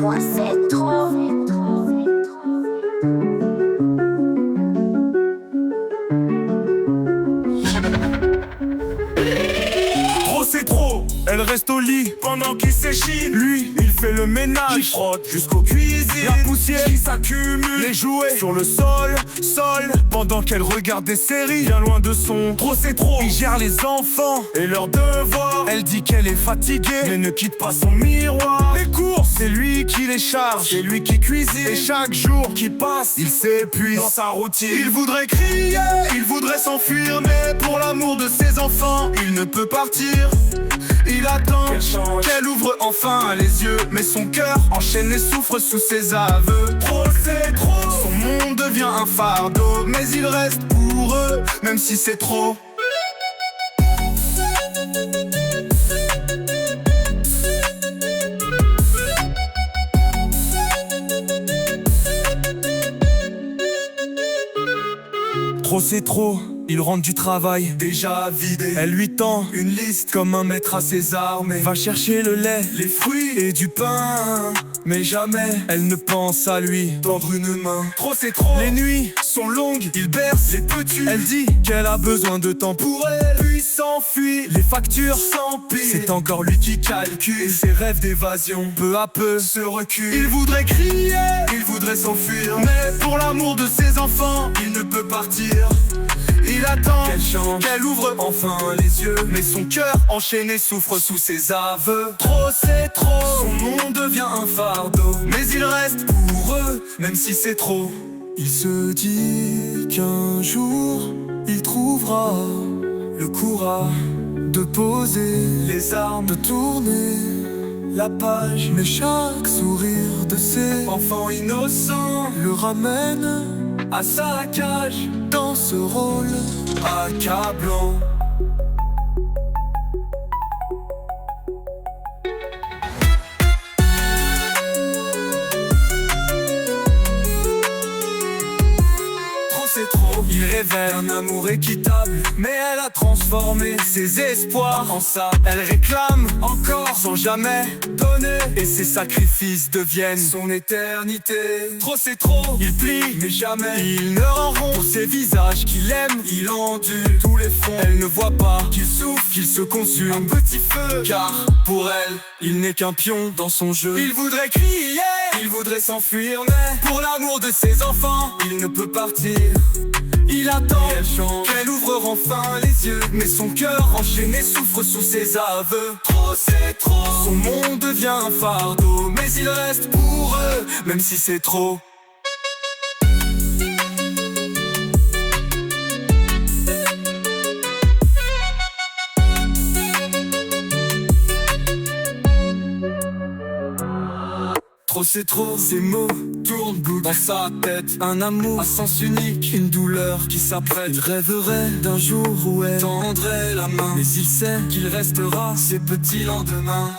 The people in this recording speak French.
Toi c'est trop. Trop c'est trop, elle reste au lit pendant qu'il s'échine. Lui, il fait le ménage, il frotte jusqu'aux cuisines. La poussière qui s'accumule, les jouets sur le sol, pendant qu'elle regarde des séries bien loin de son. Trop c'est trop, il gère les enfants et leurs devoirs. Elle dit qu'elle est fatiguée, mais ne quitte pas son miroir. Les courses, c'est lui qui les charge, c'est lui qui cuisine. Et chaque jour qui passe, il s'épuise dans sa routine. Il voudrait crier, il voudrait s'enfuir, mais pour l'amour de ses enfants, il ne peut partir. Il attend qu'elle ouvre enfin les yeux, mais son cœur enchaîné souffre sous ses aveux. Trop c'est trop, son monde devient un fardeau, mais il reste pour eux, même si c'est trop. Trop c'est trop, il rentre du travail déjà vidé. Elle lui tend une liste comme un maître à ses armes. Va chercher le lait, les fruits et du pain, mais jamais elle ne pense à lui tendre une main. Trop c'est trop, les nuits sont longues, il berce les petits. Elle dit qu'elle a besoin de temps pour elle, puis s'enfuit. Les factures s'empilent, c'est encore lui qui calcule. Ses rêves d'évasion peu à peu se reculent. Il voudrait crier, il voudrait s'enfuir, mais pour l'amour de ses enfants, il ne peut partir. Il attend qu'elle change, qu'elle ouvre enfin les yeux, mais son cœur enchaîné souffre sous ses aveux. Trop c'est trop, son monde devient un fardeau, mais il reste pour eux, même si c'est trop. Il se dit qu'un jour, il trouvera le courage de poser les armes, de tourner la page. Mais chaque sourire de ses enfants innocents le ramène à sa cage, dans ce rôle accablant. Trop c'est trop, il révèle un amour équitable, mais elle a transformé ses espoirs en ça. Elle réclame encore sans jamais donner, et ses sacrifices deviennent son éternité. Trop c'est trop, il plie mais jamais il ne rend rond. Pour ses visages qu'il aime, il endure tous les fronts. Elle ne voit pas qu'il souffre, qu'il se consume. Un petit feu, car pour elle, il n'est qu'un pion dans son jeu. Il voudrait crier, il voudrait s'enfuir, mais pour l'amour de ses enfants, il ne peut partir. Il attend qu'elle ouvre enfin les yeux, mais son cœur enchaîné souffre sous ses aveux. Trop c'est trop, son monde devient un fardeau, mais il reste pour eux, même si c'est trop. Trop c'est trop, ces mots tournent boucle dans sa tête. Un amour à sens unique, une douleur qui s'apprête. Il rêverait d'un jour où elle tendrait la main, mais il sait qu'il restera ses petits lendemains.